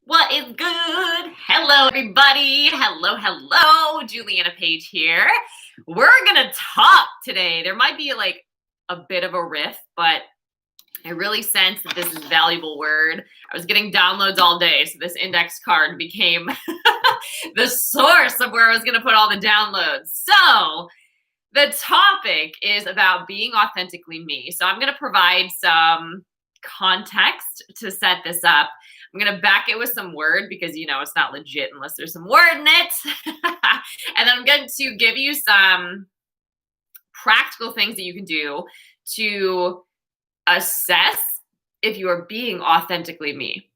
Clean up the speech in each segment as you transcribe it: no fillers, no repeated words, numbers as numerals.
What is good? Hello, everybody. Hello. Juliana Page here. We're going to talk today. There might be like a bit of a riff, but I really sense that this is a valuable word. I was getting downloads all day, so this index card became the source of where I was going to put all the downloads. So the topic is about being authentically me. So I'm going to provide some context to set this up. I'm going to back it with some word because, it's not legit unless there's some word in it. And then I'm going to give you some practical things that you can do to assess if you are being authentically me.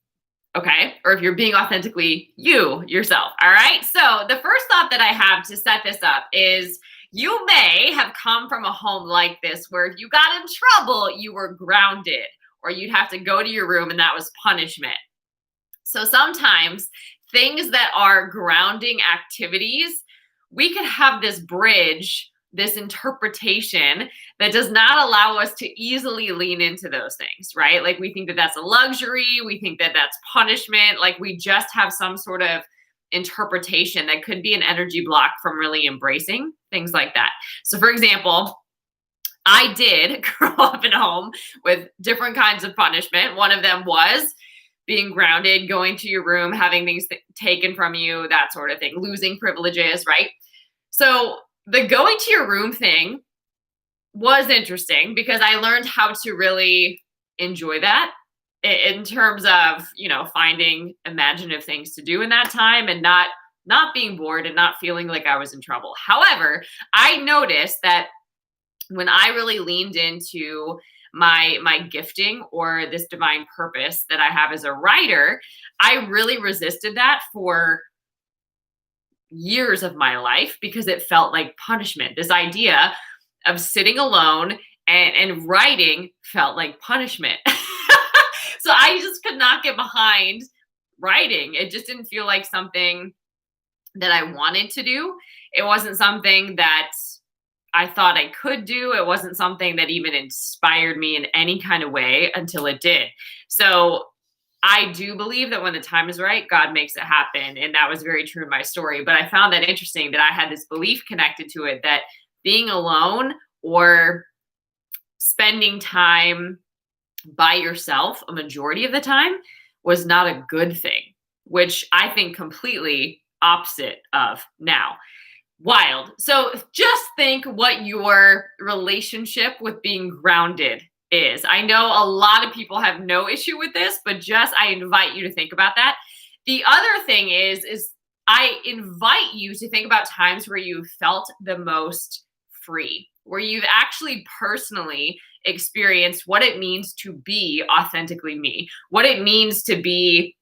Okay. Or if you're being authentically you yourself. All right. So the first thought that I have to set this up is you may have come from a home like this where if you got in trouble, you were grounded or you'd have to go to your room and that was punishment. So sometimes things that are grounding activities, we could have this bridge, this interpretation that does not allow us to easily lean into those things, right? Like we think that that's a luxury. We think that that's punishment. Like we just have some sort of interpretation that could be an energy block from really embracing things like that. So for example, I did grow up in a home with different kinds of punishment. One of them was being grounded, going to your room, having things taken from you, that sort of thing, losing privileges, right? So the going to your room thing was interesting because I learned how to really enjoy that in terms of, finding imaginative things to do in that time and not being bored and not feeling like I was in trouble. However, I noticed that when I really leaned into my gifting or this divine purpose that I have as a writer, I really resisted that for years of my life because it felt like punishment. This idea of sitting alone and writing felt like punishment. So I just could not get behind writing. It just didn't feel like something that I wanted to do. It wasn't something that I thought I could do. It wasn't something that even inspired me in any kind of way until it did. So I do believe that when the time is right, God makes it happen. And that was very true in my story. But I found that interesting that I had this belief connected to it that being alone or spending time by yourself a majority of the time was not a good thing, which I think completely opposite of now. Wild. So just think what your relationship with being grounded is. I know a lot of people have no issue with this, but I invite you to think about that. The other thing is I invite you to think about times where you felt the most free, where you've actually personally experienced what it means to be authentically me, what it means to be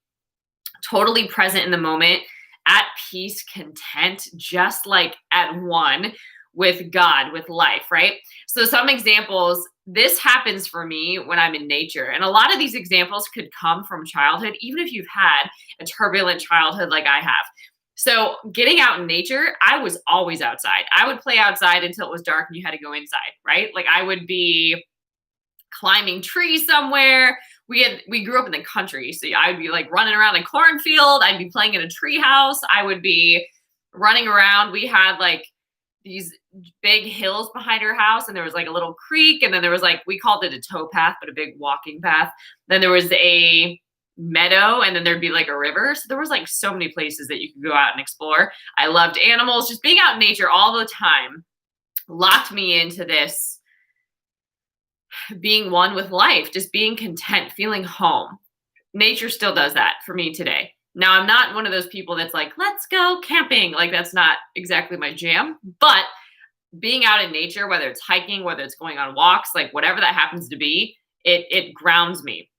totally present in the moment, at peace, content, just like at one with God, with life, right? So some examples, this happens for me when I'm in nature. And a lot of these examples could come from childhood, even if you've had a turbulent childhood like I have. So getting out in nature, I was always outside. I would play outside until it was dark and you had to go inside, right? Like I would be climbing trees somewhere. We grew up in the country, so I would be like running around a cornfield. I'd be playing in a tree house. I would be running around. We had like these big hills behind our house, and there was like a little creek, and then there was like, we called it a tow path, but a big walking path. Then there was a meadow, and then there'd be like a river. So there was like so many places that you could go out and explore. I loved animals. Just being out in nature all the time locked me into this being one with life, just being content, feeling home. Nature still does that for me today. Now, I'm not one of those people that's like, let's go camping. Like that's not exactly my jam, but being out in nature, whether it's hiking, whether it's going on walks, like whatever that happens to be, it grounds me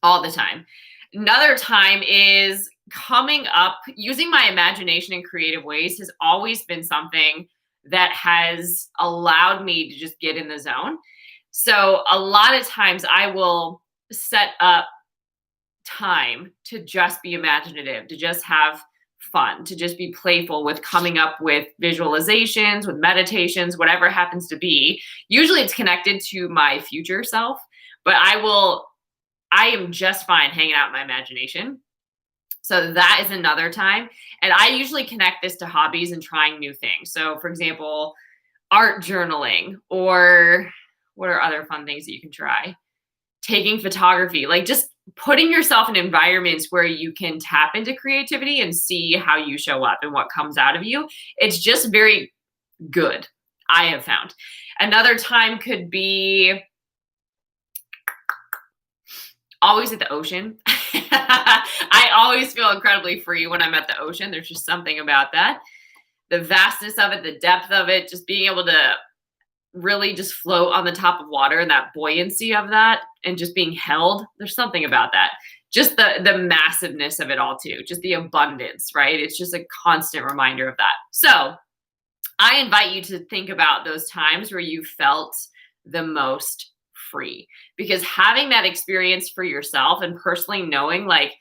all the time. Another time is coming up, using my imagination in creative ways has always been something that has allowed me to just get in the zone. So a lot of times I will set up time to just be imaginative, to just have fun, to just be playful with coming up with visualizations, with meditations, whatever it happens to be. Usually it's connected to my future self, but I am just fine hanging out in my imagination. So that is another time. And I usually connect this to hobbies and trying new things. So for example, art journaling, or what are other fun things that you can try? Taking photography, like just putting yourself in environments where you can tap into creativity and see how you show up and what comes out of you. It's just very good, I have found. Another time could be always at the ocean. I always feel incredibly free when I'm at the ocean. There's just something about that. The vastness of it, the depth of it, just being able to really just float on the top of water and that buoyancy of that and just being held. There's something about that. Just the massiveness of it all too. Just the abundance, right? It's just a constant reminder of that. So I invite you to think about those times where you felt the most free, because having that experience for yourself and personally knowing like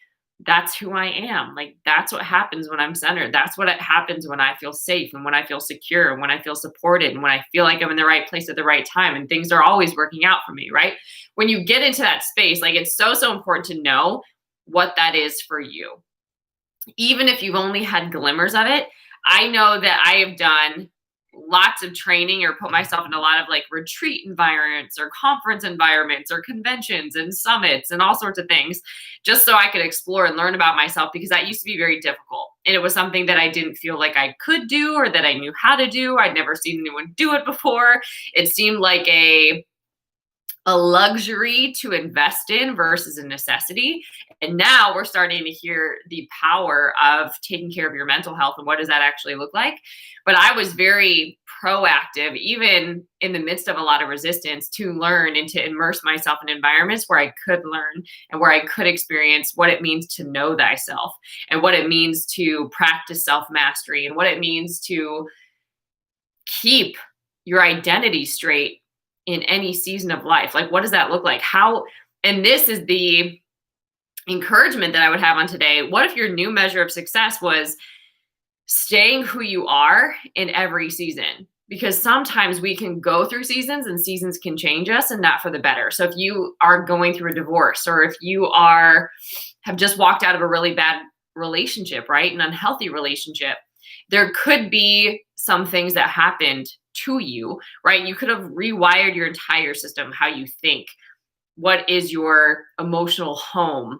that's who I am, like that's what happens when I'm centered, that's what happens when I feel safe and when I feel secure and when I feel supported and when I feel like I'm in the right place at the right time and things are always working out for me, right? When you get into that space, like it's so important to know what that is for you. Even if you've only had glimmers of it, I know that I have done lots of training or put myself in a lot of like retreat environments or conference environments or conventions and summits and all sorts of things, just so I could explore and learn about myself, because that used to be very difficult. And it was something that I didn't feel like I could do or that I knew how to do. I'd never seen anyone do it before. It seemed like a luxury to invest in versus a necessity. And now we're starting to hear the power of taking care of your mental health and what does that actually look like. But I was very proactive, even in the midst of a lot of resistance, to learn and to immerse myself in environments where I could learn and where I could experience what it means to know thyself and what it means to practice self-mastery and what it means to keep your identity straight in any season of life. Like, what does that look like? How, and this is the encouragement that I would have on today. What if your new measure of success was staying who you are in every season? Because sometimes we can go through seasons and seasons can change us, and not for the better. So if you are going through a divorce, or if you have just walked out of a really bad relationship, right? An unhealthy relationship, there could be some things that happened to you, right? You could have rewired your entire system, how you think, what is your emotional home,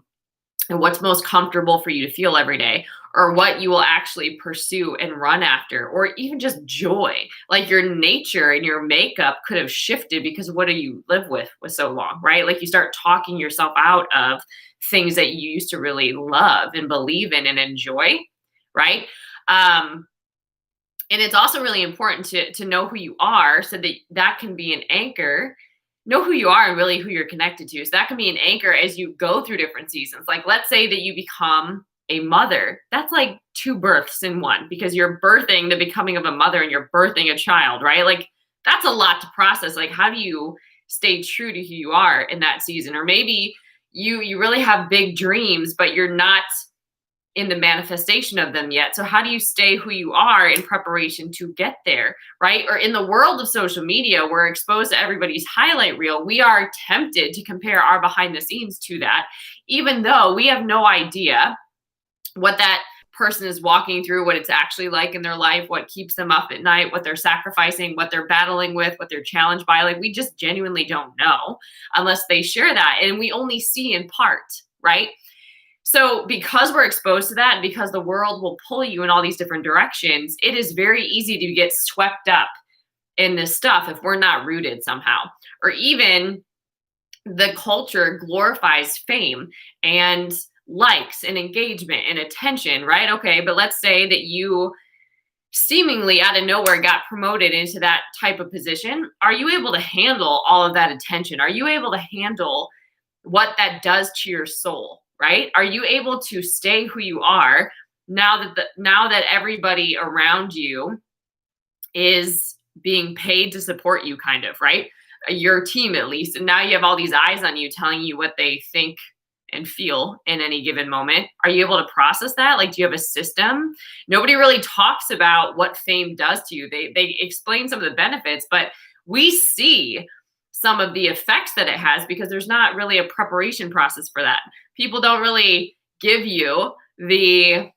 and what's most comfortable for you to feel every day, or what you will actually pursue and run after, or even just joy. Like your nature and your makeup could have shifted because of what you live with so long, right? Like you start talking yourself out of things that you used to really love and believe in and enjoy, right? And it's also really important to know who you are, so that that can be an anchor. Know who you are and really who you're connected to. So that can be an anchor as you go through different seasons. Like let's say that you become a mother. That's like two births in one, because you're birthing the becoming of a mother and you're birthing a child, right? Like that's a lot to process. Like how do you stay true to who you are in that season? Or maybe you really have big dreams, but you're not in the manifestation of them yet. So how do you stay who you are in preparation to get there, right? Or in the world of social media, we're exposed to everybody's highlight reel. We are tempted to compare our behind the scenes to that, even though we have no idea what that person is walking through, what it's actually like in their life, what keeps them up at night, what they're sacrificing, what they're battling with, what they're challenged by. Like we just genuinely don't know unless they share that. And we only see in part, right? So because we're exposed to that, and because the world will pull you in all these different directions, it is very easy to get swept up in this stuff if we're not rooted somehow. Or even the culture glorifies fame and likes and engagement and attention, right? Okay, but let's say that you seemingly out of nowhere got promoted into that type of position. Are you able to handle all of that attention? Are you able to handle what that does to your soul? Right? Are you able to stay who you are now that everybody around you is being paid to support you, kind of, right? Your team at least. And now you have all these eyes on you telling you what they think and feel in any given moment. Are you able to process that? Like, do you have a system? Nobody really talks about what fame does to you. They explain some of the benefits, but we see some of the effects that it has because there's not really a preparation process for that. People don't really give you the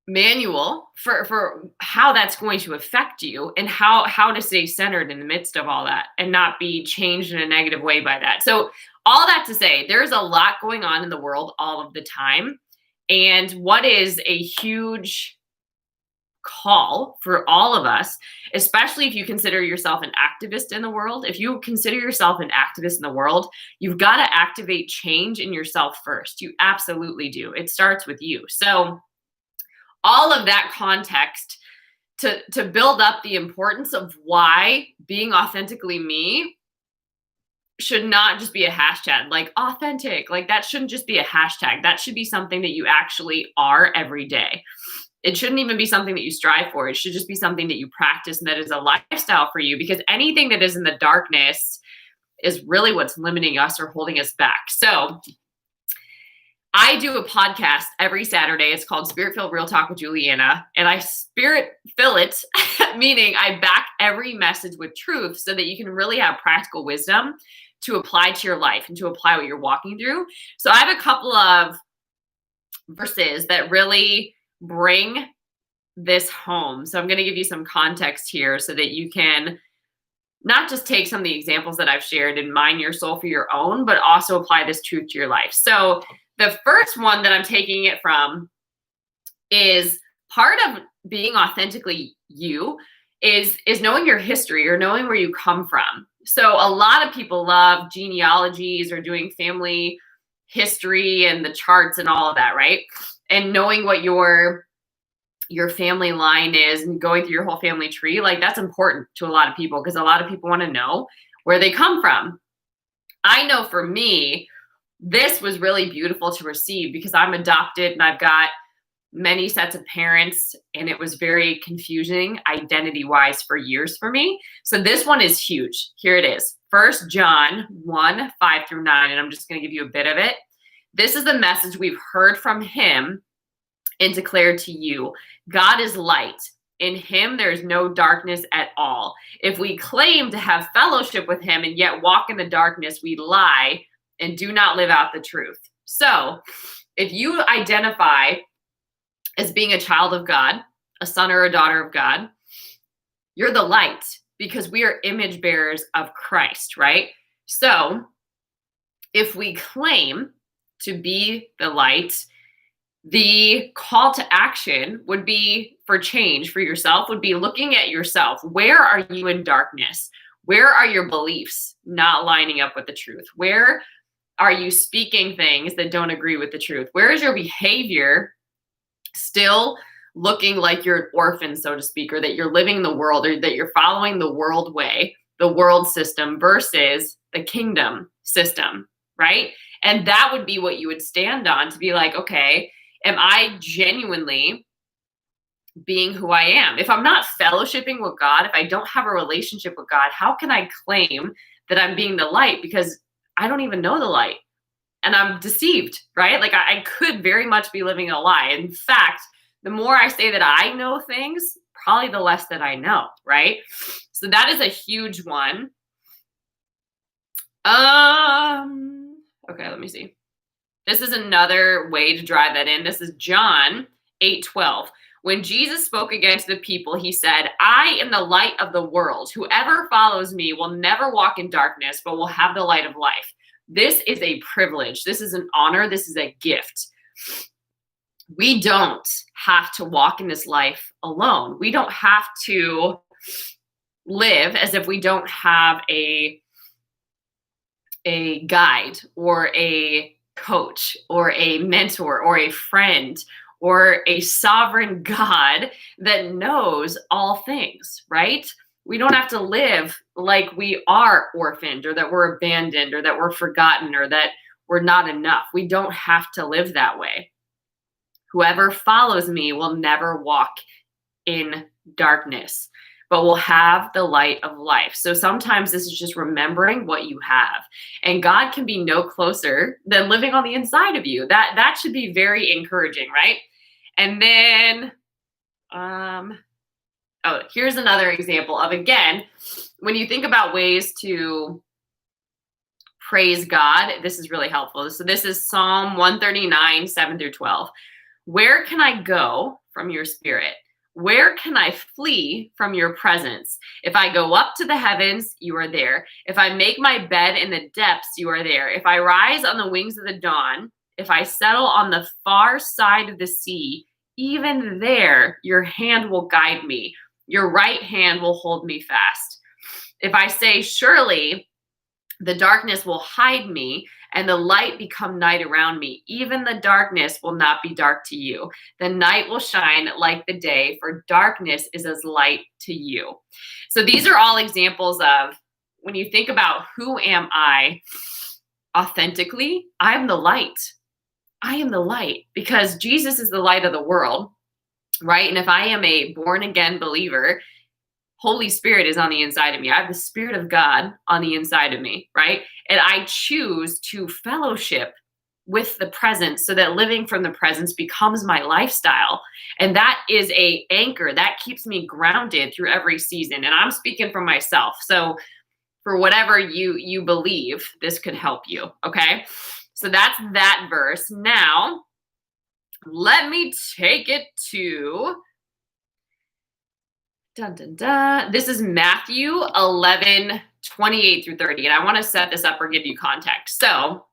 manual for how that's going to affect you and how to stay centered in the midst of all that and not be changed in a negative way by that. So all that to say, there's a lot going on in the world all of the time. And what is a huge call for all of us, especially if you consider yourself an activist in the world, if you consider yourself an activist in the world, you've got to activate change in yourself first. You absolutely do. It starts with you. So all of that context to build up the importance of why being authentically me should not just be a hashtag, like authentic, like that shouldn't just be a hashtag. That should be something that you actually are every day. It shouldn't even be something that you strive for. It should just be something that you practice and that is a lifestyle for you, because anything that is in the darkness is really what's limiting us or holding us back. So I do a podcast every Saturday. It's called Spirit Filled Real Talk with Juliana. And I spirit fill it, meaning I back every message with truth so that you can really have practical wisdom to apply to your life and to apply what you're walking through. So I have a couple of verses that really bring this home. So I'm going to give you some context here so that you can not just take some of the examples that I've shared and mine your soul for your own, but also apply this truth to your life. So the first one that I'm taking it from is part of being authentically you is knowing your history or knowing where you come from. So a lot of people love genealogies or doing family history and the charts and all of that, right? And knowing what your family line is and going through your whole family tree, like that's important to a lot of people because a lot of people want to know where they come from. I know for me, this was really beautiful to receive because I'm adopted and I've got many sets of parents, and it was very confusing identity-wise for years for me. So this one is huge. Here it is. 1 John 1, 5 through 9, and I'm just going to give you a bit of it. This is the message we've heard from him and declared to you. God is light. In him there is no darkness at all. If we claim to have fellowship with him and yet walk in the darkness, we lie and do not live out the truth. So if you identify as being a child of God, a son or a daughter of God, you're the light because we are image bearers of Christ, right? So if we claim to be the light, the call to action would be for change for yourself, would be looking at yourself. Where are you in darkness? Where are your beliefs not lining up with the truth? Where are you speaking things that don't agree with the truth? Where is your behavior still looking like you're an orphan, so to speak, or that you're living the world, or that you're following the world way, the world system versus the kingdom system, right? And that would be what you would stand on to be like, okay, am I genuinely being who I am? If I'm not fellowshipping with God, if I don't have a relationship with God, how can I claim that I'm being the light? Because I don't even know the light and I'm deceived, right? Like I could very much be living a lie. In fact, the more I say that I know things, probably the less that I know, right? So that is a huge one. Okay, let me see. This is another way to drive that in. This is John 8:12. When Jesus spoke against the people, he said, I am the light of the world. Whoever follows me will never walk in darkness, but will have the light of life. This is a privilege. This is an honor. This is a gift. We don't have to walk in this life alone. We don't have to live as if we don't have a guide or a coach or a mentor or a friend or a sovereign God that knows all things, right? We don't have to live like we are orphaned or that we're abandoned or that we're forgotten or that we're not enough. We don't have to live that way. Whoever follows me will never walk in darkness, but will have the light of life. So sometimes this is just remembering what you have. And God can be no closer than living on the inside of you. That should be very encouraging, right? And then, here's another example of, again, when you think about ways to Praise God. This is really helpful. So this is Psalm 139, 7 through 12. Where can I go from your spirit? Where can I flee from your presence? If I go up to the heavens, you are there. If I make my bed in the depths, you are there. If I rise on the wings of the dawn, if I settle on the far side of the sea, even there your hand will guide me. Your right hand will hold me fast. If I say, surely the darkness will hide me and the light become night around me, even the darkness will not be dark to you. The night will shine like the day, for darkness is as light to you. So these are all examples of when you think about who am I authentically, I'm the light. I am the light because Jesus is the light of the world, right? And if I am a born again believer, Holy Spirit is on the inside of me. I have the Spirit of God on the inside of me, right? And I choose to fellowship with the presence so that living from the presence becomes my lifestyle. And that is a anchor that keeps me grounded through every season. And I'm speaking for myself. So for whatever you believe, this could help you, okay? So that's that verse. Now, let me take it to dun, dun, dun. This is Matthew 11, 28 through 30. And I want to set this up or give you context. So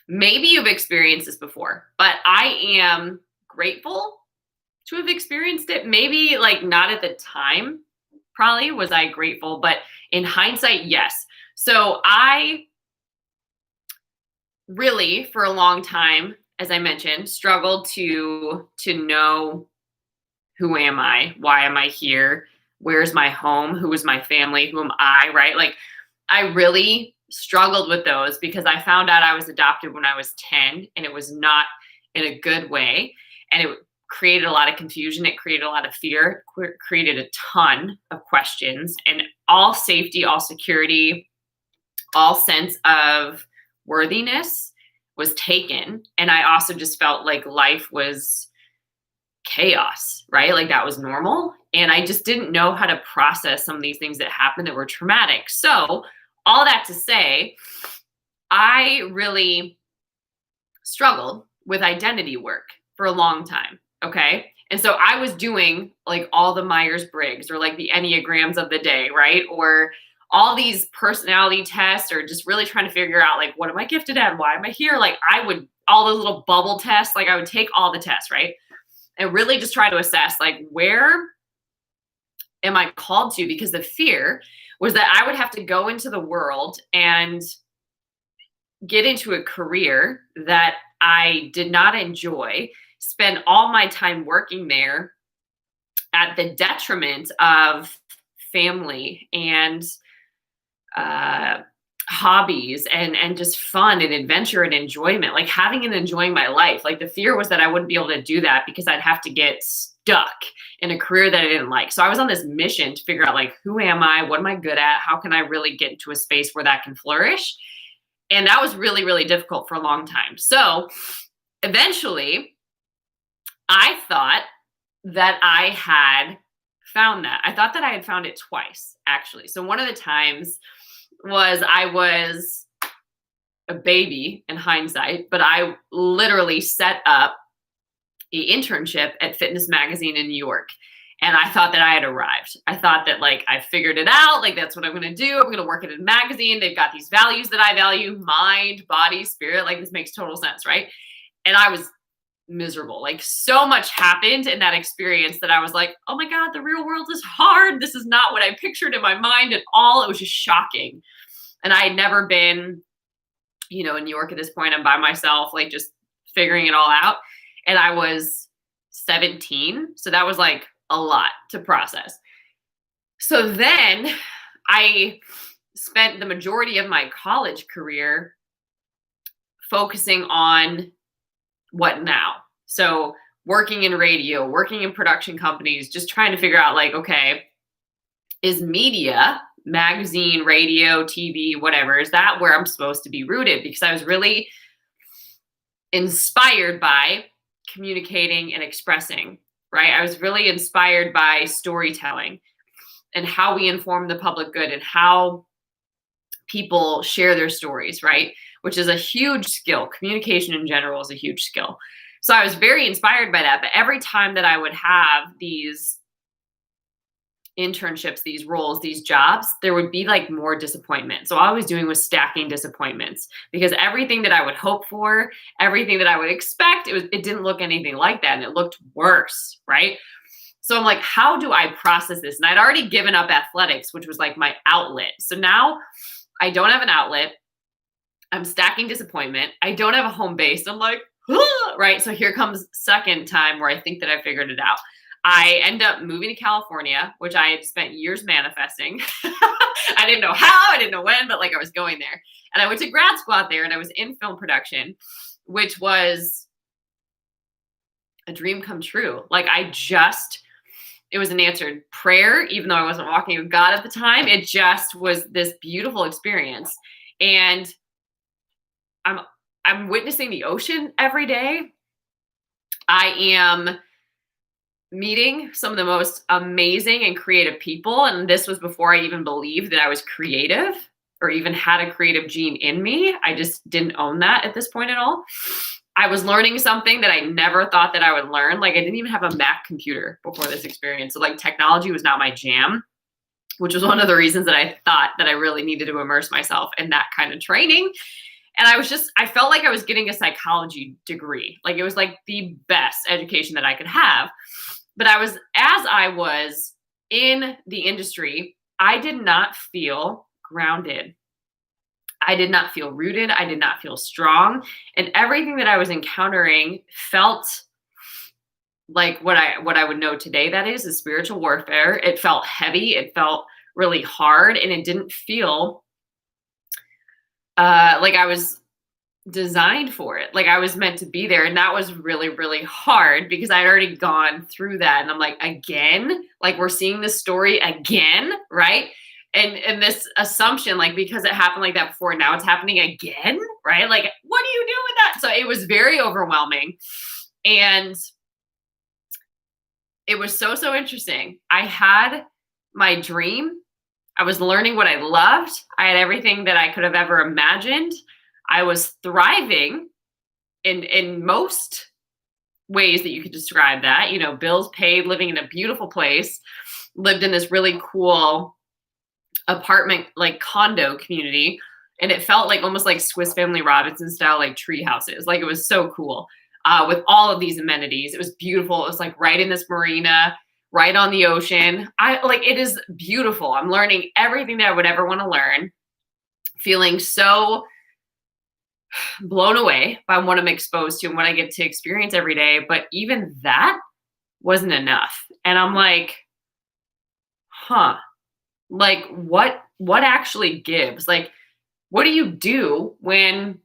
maybe you've experienced this before, but I am grateful to have experienced it. Maybe like not at the time, probably was I grateful, but in hindsight, yes. So I really, for a long time, as I mentioned, struggled to know who am I? Why am I here? Where's my home? Who is my family? Who am I, right? Like I really struggled with those because I found out I was adopted when I was 10 and it was not in a good way. And it created a lot of confusion. It created a lot of fear, created a ton of questions, and all safety, all security, all sense of worthiness was taken. And I also just felt like life was chaos, right? Like that was normal. And I just didn't know how to process some of these things that happened that were traumatic. So all that to say, I really struggled with identity work for a long time. Okay. And so I was doing like all the Myers-Briggs or like the Enneagrams of the day, right? Or all these personality tests or just really trying to figure out like, what am I gifted at? Why am I here? Like all those little bubble tests, like I would take all the tests, right? And really just try to assess like, where am I called to? Because the fear was that I would have to go into the world and get into a career that I did not enjoy, spend all my time working there at the detriment of family and hobbies and just fun and adventure and enjoyment, like having and enjoying my life. Like the fear was that I wouldn't be able to do that because I'd have to get stuck in a career that I didn't like. So I was on this mission to figure out like, who am I? What am I good at? How can I really get into a space where that can flourish? And that was really, really difficult for a long time. So eventually I thought that I had found that. I thought that I had found it twice, actually. So one of the times was I was a baby in hindsight, but I literally set up an internship at Fitness Magazine in New York. And I thought that I had arrived. I thought that like I figured it out. Like that's what I'm going to do. I'm going to work at a magazine. They've got these values that I value, mind, body, spirit. Like this makes total sense, right? And I was miserable. Like so much happened in that experience that I was like, oh my God, the real world is hard. This is not what I pictured in my mind at all. It was just shocking. And I had never been, in New York at this point. I'm by myself, like just figuring it all out. And I was 17. So that was like a lot to process. So then I spent the majority of my college career focusing on what now? So working in radio, working in production companies, just trying to figure out like, okay, is media, magazine, radio, TV, whatever, is that where I'm supposed to be rooted? Because I was really inspired by communicating and expressing, right? I was really inspired by storytelling and how we inform the public good and how people share their stories, right? Which is a huge skill. Communication in general is a huge skill. So I was very inspired by that. But every time that I would have these internships, these roles, these jobs, there would be like more disappointment. So all I was doing was stacking disappointments, because everything that I would hope for, everything that I would expect, it didn't look anything like that. And it looked worse, right? So I'm like, how do I process this? And I'd already given up athletics, which was like my outlet. So now I don't have an outlet. I'm stacking disappointment. I don't have a home base. I'm like, right? So here comes second time where I think that I figured it out. I end up moving to California, which I had spent years manifesting. I didn't know how, I didn't know when, but like I was going there. And I went to grad school out there, and I was in film production, which was a dream come true. Like it was an answered prayer, even though I wasn't walking with God at the time. It just was this beautiful experience. And I'm witnessing the ocean every day. I am meeting some of the most amazing and creative people. And this was before I even believed that I was creative or even had a creative gene in me. I just didn't own that at this point at all. I was learning something that I never thought that I would learn. Like I didn't even have a Mac computer before this experience. So like technology was not my jam, which was one of the reasons that I thought that I really needed to immerse myself in that kind of training. And I felt like I was getting a psychology degree. Like it was like the best education that I could have. But as I was in the industry, I did not feel grounded. I did not feel rooted. I did not feel strong. And everything that I was encountering felt like what I would know today, that is spiritual warfare. It felt heavy. It felt really hard. And it didn't feel like I was designed for it. Like I was meant to be there. And that was really, really hard because I'd already gone through that. And I'm like, again, like we're seeing this story again, right? And this assumption, like, because it happened like that before, now it's happening again, right? Like, what do you do with that? So it was very overwhelming. And it was so interesting. I had my dream. I was learning what I loved. I had everything that I could have ever imagined. I was thriving in most ways that you could describe that, bills paid, living in a beautiful place, lived in this really cool apartment, like condo community. And it felt like almost like Swiss Family Robinson style, like tree houses. Like it was so cool with all of these amenities. It was beautiful. It was like right in this marina, right on the ocean. It is beautiful. I'm learning everything that I would ever want to learn, feeling so blown away by what I'm exposed to and what I get to experience every day. But even that wasn't enough. And I'm like, like what actually gives? Like, what do you do when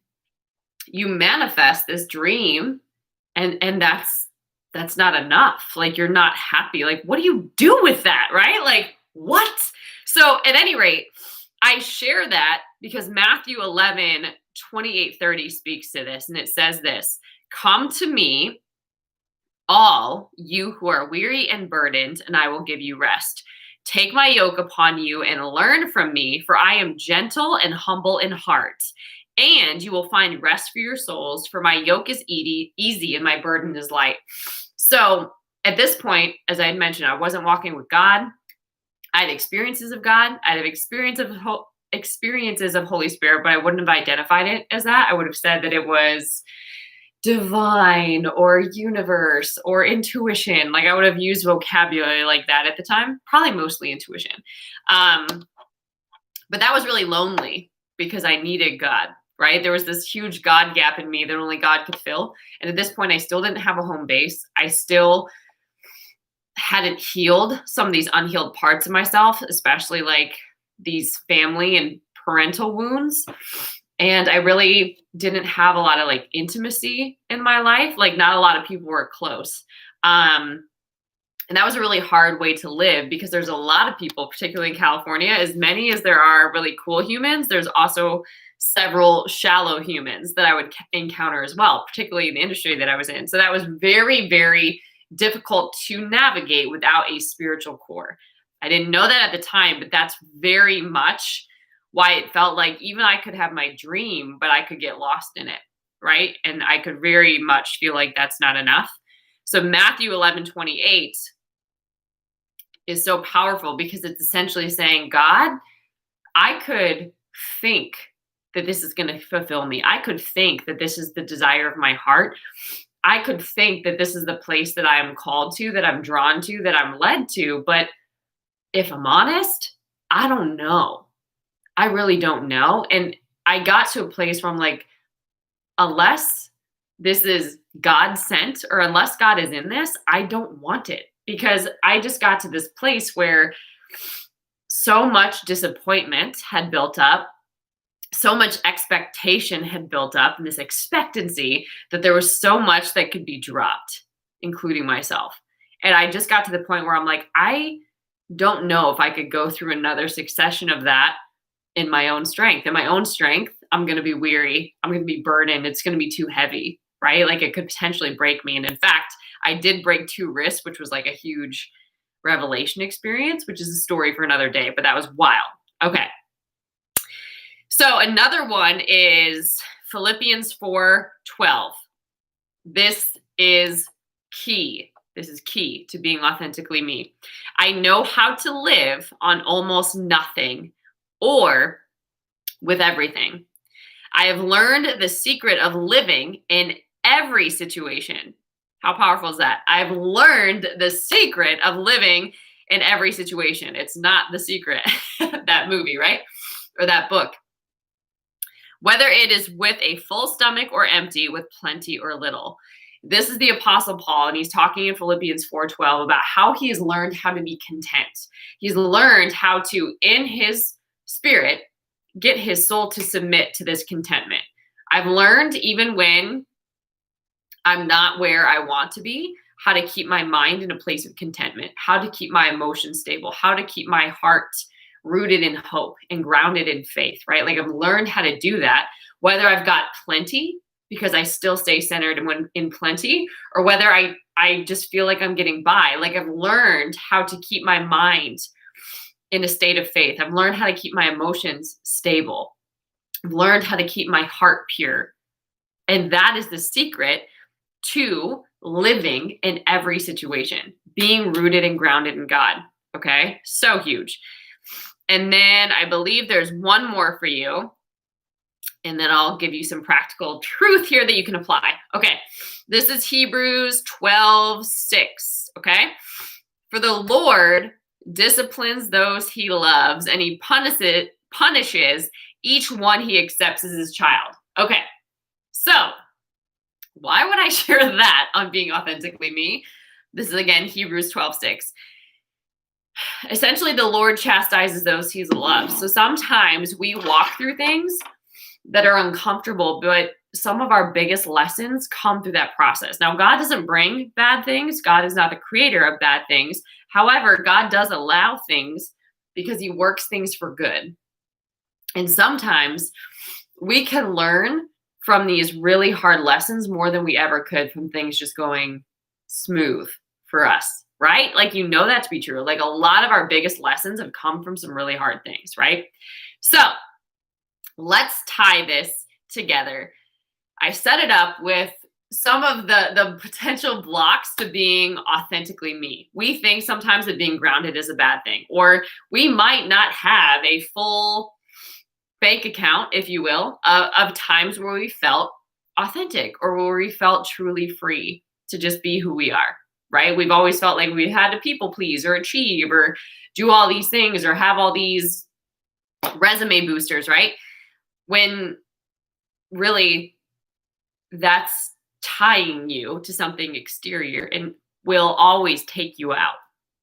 you manifest this dream and that's not enough? Like, you're not happy. Like, what do you do with that? Right? Like, what? So at any rate, I share that because Matthew 11:28-30 speaks to this. And it says this: come to me, all you who are weary and burdened, and I will give you rest. Take my yoke upon you and learn from me, for I am gentle and humble in heart, and you will find rest for your souls, for my yoke is easy and my burden is light. So at this point, as I had mentioned, I wasn't walking with God. I had experiences of God. I had experiences of Holy Spirit, but I wouldn't have identified it as that. I would have said that it was divine or universe or intuition. Like I would have used vocabulary like that at the time, probably mostly intuition. But that was really lonely because I needed God, right? There was this huge God gap in me that only God could fill. And at this point, I still didn't have a home base. I still hadn't healed some of these unhealed parts of myself, especially like these family and parental wounds. And I really didn't have a lot of like intimacy in my life. Like not a lot of people were close. And that was a really hard way to live because there's a lot of people, particularly in California, as many as there are really cool humans, there's also several shallow humans that I would encounter as well, particularly in the industry that I was in. So that was very, very difficult to navigate without a spiritual core. I didn't know that at the time, but that's very much why it felt like even I could have my dream, but I could get lost in it, right? And I could very much feel like that's not enough. So Matthew 11:28 is so powerful because it's essentially saying, God, I could think that this is going to fulfill me. I could think that this is the desire of my heart. I could think that this is the place that I am called to, that I'm drawn to, that I'm led to. But if I'm honest, I don't know. I really don't know. And I got to a place where I'm like, unless this is God sent or unless God is in this, I don't want it, because I just got to this place where so much disappointment had built up, so much expectation had built up, and this expectancy that there was so much that could be dropped, including myself. And I just got to the point where I'm like, I don't know if I could go through another succession of that in my own strength. In my own strength, I'm going to be weary. I'm going to be burdened. It's going to be too heavy, right? Like it could potentially break me. And in fact, I did break 2 wrists, which was like a huge revelation experience, which is a story for another day, but that was wild. Okay. So another one is Philippians 4:12. This is key. This is key to being authentically me. I know how to live on almost nothing or with everything. I have learned the secret of living in every situation. How powerful is that? I've learned the secret of living in every situation. It's not The Secret, that movie, right? Or that book. Whether it is with a full stomach or empty, with plenty or little. This is the Apostle Paul, and he's talking in Philippians 4:12 about how he has learned how to be content. He's learned how to, in his spirit, get his soul to submit to this contentment. I've learned, even when I'm not where I want to be, how to keep my mind in a place of contentment, how to keep my emotions stable, how to keep my heart rooted in hope and grounded in faith, right? Like I've learned how to do that, whether I've got plenty because I still stay centered in plenty, or whether I just feel like I'm getting by. Like I've learned how to keep my mind in a state of faith. I've learned how to keep my emotions stable. I've learned how to keep my heart pure. And that is the secret to living in every situation, being rooted and grounded in God. Okay, so huge. And then I believe there's one more for you. And then I'll give you some practical truth here that you can apply. Okay, this is Hebrews 12:6. Okay, for the Lord disciplines those he loves, and he punishes each one he accepts as his child. Okay, so why would I share that on being authentically me? This is again Hebrews 12:6. Essentially, the Lord chastises those he loves. So sometimes we walk through things that are uncomfortable, but some of our biggest lessons come through that process. Now, God doesn't bring bad things. God is not the creator of bad things. However, God does allow things because he works things for good. And sometimes we can learn from these really hard lessons more than we ever could from things just going smooth for us, right? Like, you know that to be true. Like, a lot of our biggest lessons have come from some really hard things, right? So let's tie this together. I set it up with some of the potential blocks to being authentically me. We think sometimes that being grounded is a bad thing, or we might not have a full bank account, if you will, of times where we felt authentic or where we felt truly free to just be who we are, right? We've always felt like we had to people please or achieve or do all these things or have all these resume boosters, right? When really that's tying you to something exterior and will always take you out,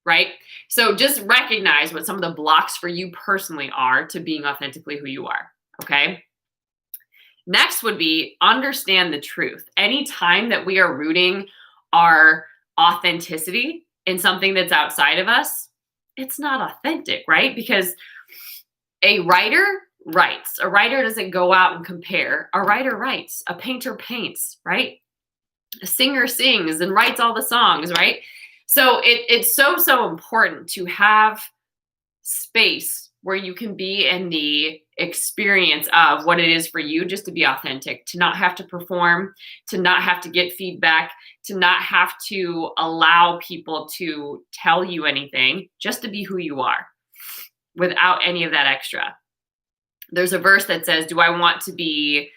right? So just recognize what some of the blocks for you personally are to being authentically who you are, okay? Next would be understand the truth. Anytime that we are rooting our authenticity in something that's outside of us, it's not authentic, right? Because a writer writes. A writer doesn't go out and compare. A writer writes. A painter paints, right? A singer sings and writes all the songs, right? So it's so important to have space where you can be in the experience of what it is for you just to be authentic, to not have to perform, to not have to get feedback, to not have to allow people to tell you anything, just to be who you are without any of that extra. There's a verse that says, do I want to be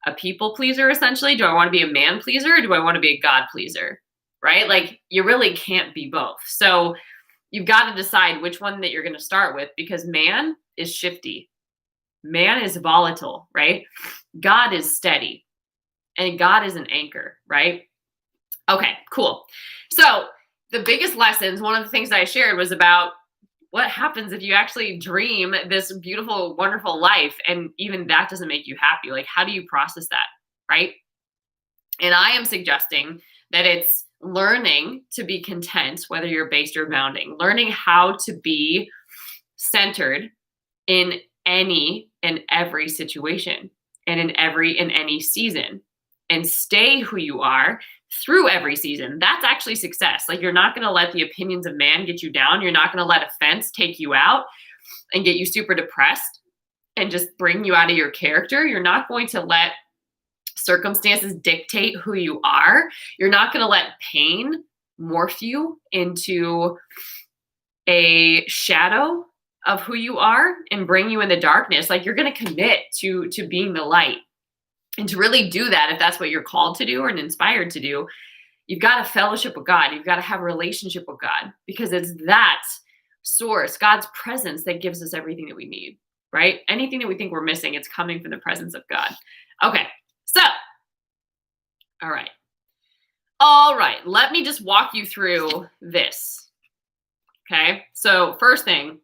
a people pleaser essentially? Do I want to be a man pleaser, or do I want to be a God pleaser? Right? Like, you really can't be both. So you've got to decide which one that you're going to start with, because man is shifty. Man is volatile, right? God is steady, and God is an anchor, right? Okay, cool. So the biggest lessons, one of the things that I shared was about what happens if you actually dream this beautiful, wonderful life, and even that doesn't make you happy. Like, how do you process that, right? And I am suggesting that it's learning to be content, whether you're based or bounding, learning how to be centered in any and every situation and in any season, and stay who you are through every season. That's actually success. Like, you're not going to let the opinions of man get you down. You're not going to let offense take you out and get you super depressed and just bring you out of your character. You're not going to let circumstances dictate who you are. You're not going to let pain morph you into a shadow of who you are and bring you in the darkness. Like, you're going to commit to being the light. And to really do that, if that's what you're called to do or inspired to do, you've got to fellowship with God. You've got to have a relationship with God, because it's that source, God's presence, that gives us everything that we need, right? Anything that we think we're missing, it's coming from the presence of God. Okay, so, all right. Let me just walk you through this. Okay, so first thing,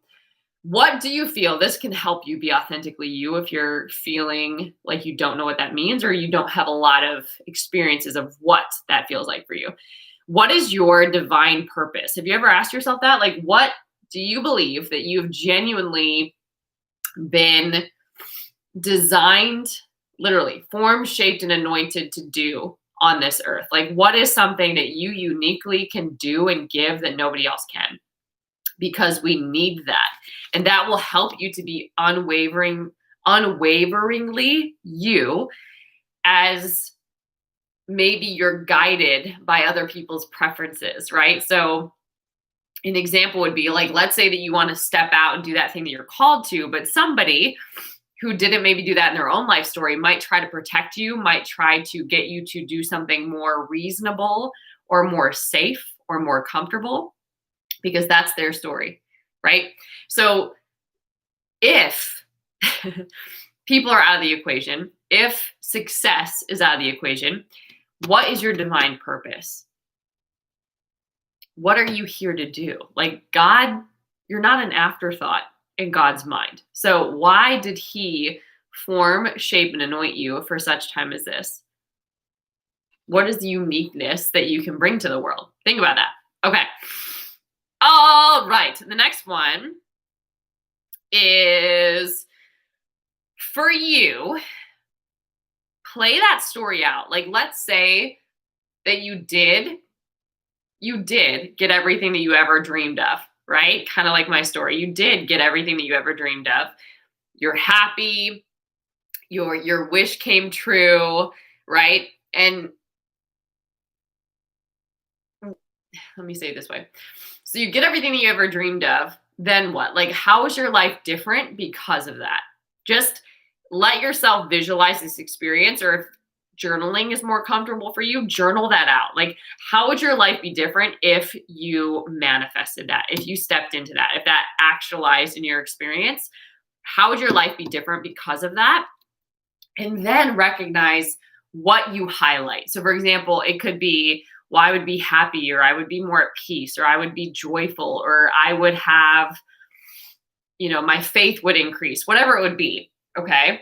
what do you feel? This can help you be authentically you if you're feeling like you don't know what that means, or you don't have a lot of experiences of what that feels like for you. What is your divine purpose? Have you ever asked yourself that? Like, what do you believe that you've genuinely been designed, literally formed, shaped, and anointed to do on this earth? Like, what is something that you uniquely can do and give that nobody else can? Because we need that. And that will help you to be unwaveringly you, as maybe you're guided by other people's preferences, right? So an example would be, like, let's say that you want to step out and do that thing that you're called to, but somebody who didn't maybe do that in their own life story might try to protect you, might try to get you to do something more reasonable or more safe or more comfortable, because that's their story, right? So if people are out of the equation, if success is out of the equation, what is your divine purpose? What are you here to do? Like, God, you're not an afterthought in God's mind. So why did he form, shape, and anoint you for such time as this? What is the uniqueness that you can bring to the world? Think about that. Okay. All right. The next one is for you. Play that story out. Like, let's say that you did get everything that you ever dreamed of, right? Kind of like my story. You did get everything that you ever dreamed of. You're happy. Your wish came true, right? And let me say it this way. So you get everything that you ever dreamed of, then what? Like, how is your life different because of that? Just let yourself visualize this experience, or if journaling is more comfortable for you, journal that out. Like, how would your life be different if you manifested that, if you stepped into that, if that actualized in your experience? How would your life be different because of that? And then recognize what you highlight. So for example, it could be, well, I would be happy, or I would be more at peace, or I would be joyful, or I would have, my faith would increase, whatever it would be. Okay.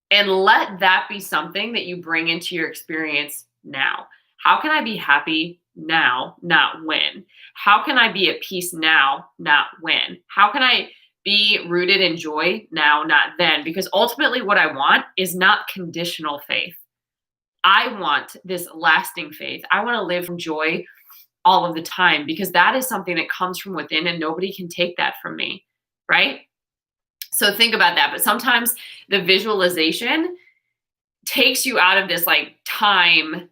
And let that be something that you bring into your experience now. How can I be happy now, not when? How can I be at peace now, not when? How can I be rooted in joy now, not then? Because ultimately what I want is not conditional faith. I want this lasting faith. I want to live from joy all of the time, because that is something that comes from within, and nobody can take that from me. right? So think about that. But sometimes the visualization takes you out of this like time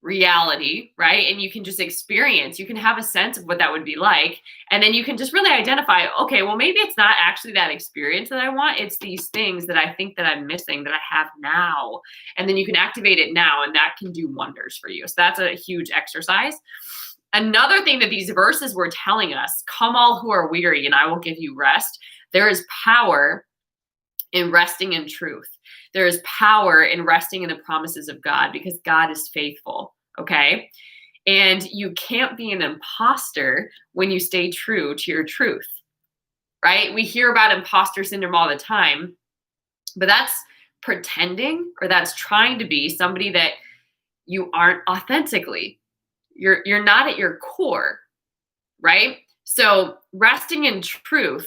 reality, right? And you can just experience, you can have a sense of what that would be like. And then you can just really identify, okay, well, maybe it's not actually that experience that I want. It's these things that I think that I'm missing that I have now. And then you can activate it now, and that can do wonders for you. So that's a huge exercise. Another thing that these verses were telling us, come all who are weary, and I will give you rest. There is power in resting in truth. There is power in resting in the promises of God because God is faithful, okay? And you can't be an imposter when you stay true to your truth, right? We hear about imposter syndrome all the time, but that's pretending, or that's trying to be somebody that you aren't authentically. You're not at your core, right? So resting in truth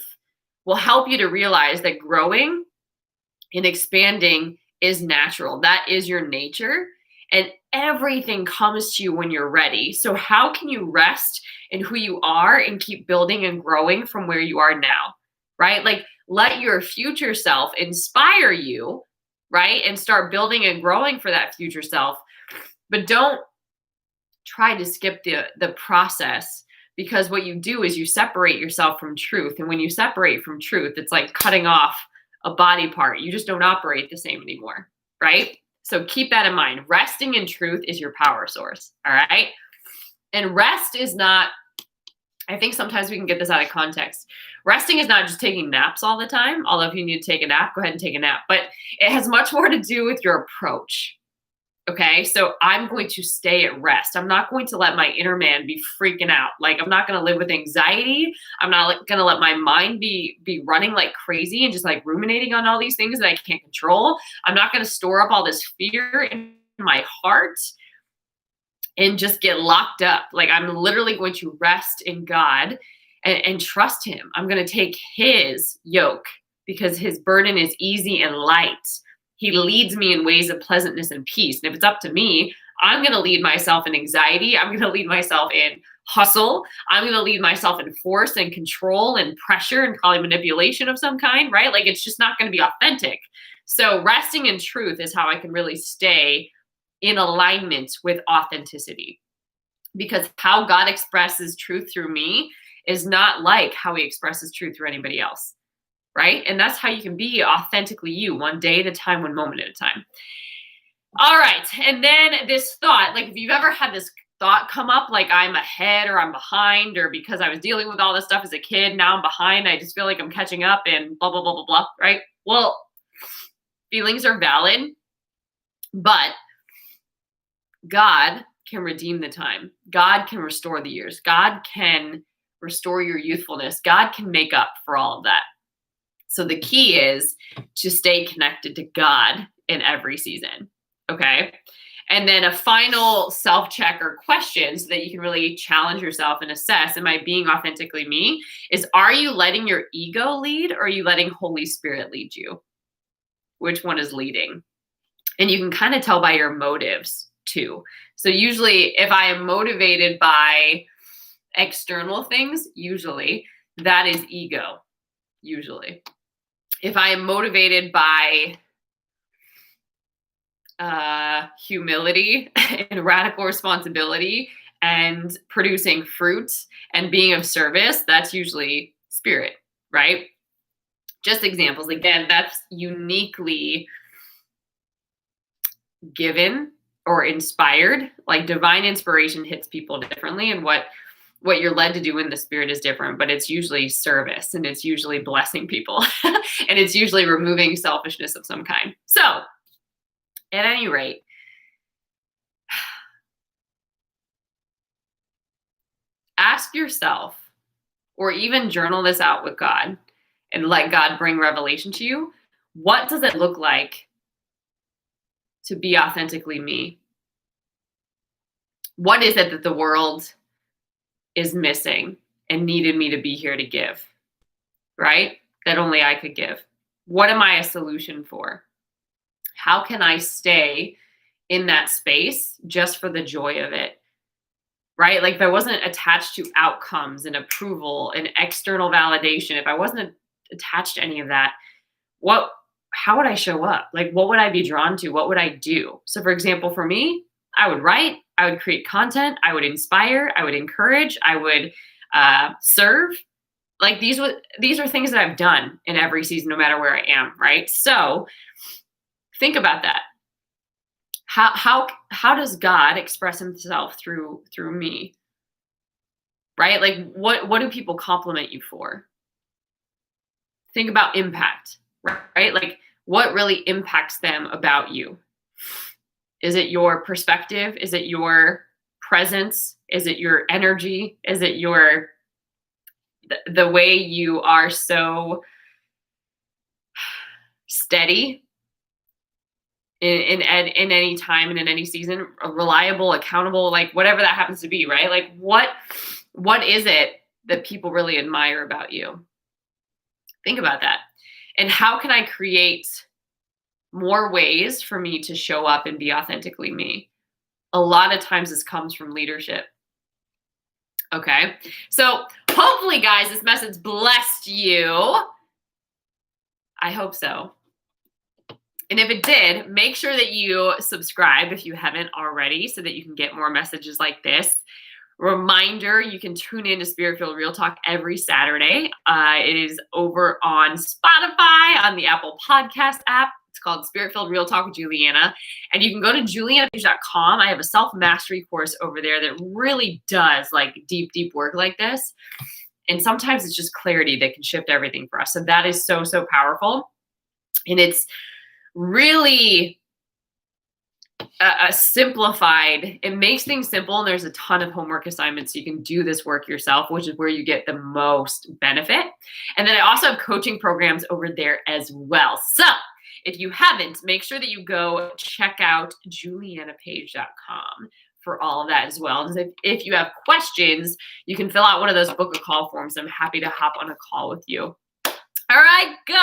will help you to realize that growing and expanding is natural. That is your nature. And everything comes to you when you're ready. So how can you rest in who you are and keep building and growing from where you are now, right? Like, let your future self inspire you, right? And start building and growing for that future self. But don't try to skip the process, because what you do is you separate yourself from truth. And when you separate from truth, it's like cutting off a body part. You just don't operate the same anymore, right? So keep that in mind. Resting in truth is your power source, all right? And rest is not, I think sometimes we can get this out of context. Resting is not just taking naps all the time. Although if you need to take a nap, go ahead and take a nap. But it has much more to do with your approach. Okay, so I'm going to stay at rest. I'm not going to let my inner man be freaking out. Like, I'm not going to live with anxiety. I'm not going to let my mind be running like crazy and just like ruminating on all these things that I can't control. I'm not going to store up all this fear in my heart and just get locked up. Like, I'm literally going to rest in God and trust him. I'm going to take his yoke because his burden is easy and light. He leads me in ways of pleasantness and peace. And if it's up to me, I'm going to lead myself in anxiety. I'm going to lead myself in hustle. I'm going to lead myself in force and control and pressure and probably manipulation of some kind, right? Like, it's just not going to be authentic. So resting in truth is how I can really stay in alignment with authenticity, because how God expresses truth through me is not like how he expresses truth through anybody else. Right? And that's how you can be authentically you, one day at a time, one moment at a time. All right. And then this thought, like, if you've ever had this thought come up, like, I'm ahead or I'm behind, or because I was dealing with all this stuff as a kid, now I'm behind, I just feel like I'm catching up and blah, blah, blah, blah, blah, right? Well, feelings are valid, but God can redeem the time. God can restore the years. God can restore your youthfulness. God can make up for all of that. So the key is to stay connected to God in every season, okay? And then a final self-check or question so that you can really challenge yourself and assess, am I being authentically me? Is, are you letting your ego lead, or are you letting Holy Spirit lead you? Which one is leading? And you can kind of tell by your motives too. So usually if I am motivated by external things, usually that is ego, usually. If I am motivated by humility and radical responsibility and producing fruits and being of service, that's usually spirit, right? Just examples. Again, that's uniquely given or inspired. Like, divine inspiration hits people differently, and what you're led to do in the spirit is different, but it's usually service, and it's usually blessing people, and it's usually removing selfishness of some kind. So at any rate, ask yourself, or even journal this out with God and let God bring revelation to you. What does it look like to be authentically me? What is it that the world is missing and needed me to be here to give, right? That only I could give. What am I a solution for? How can I stay in that space just for the joy of it? right? Like if I wasn't attached to outcomes and approval and external validation, if I wasn't attached to any of that, how would I show up? Like, what would I be drawn to? What would I do? So for example, for me, I would write, I would create content, I would inspire, I would encourage, I would serve. Like these are things that I've done in every season, no matter where I am, right? So think about that. How does God express himself through me? Right? Like what do people compliment you for? Think about impact, right? Like what really impacts them about you? Is it your perspective? Is it your presence? Is it your energy? Is it the way you are so steady in any time and in any season, reliable, accountable, like whatever that happens to be, right? Like what is it that people really admire about you? Think about that. And how can I create more ways for me to show up and be authentically me? A lot of times this comes from leadership. Okay. So hopefully, guys, this message blessed you. I hope so. And if it did, make sure that you subscribe if you haven't already so that you can get more messages like this. Reminder, you can tune in to Spirit-Filled Real Talk every Saturday. It is over on Spotify, on the Apple Podcast app. It's called Spirit-Filled Real Talk with Juliana. And you can go to julianapage.com. I have a self-mastery course over there that really does like deep work like this. And sometimes it's just clarity that can shift everything for us. So that is so powerful. And it's really simplified. It makes things simple, and there's a ton of homework assignments, so you can do this work yourself, which is where you get the most benefit. And then I also have coaching programs over there as well. So if you haven't, make sure that you go check out julianapage.com for all of that as well. And if you have questions, you can fill out one of those book a call forms. I'm happy to hop on a call with you. All right, go.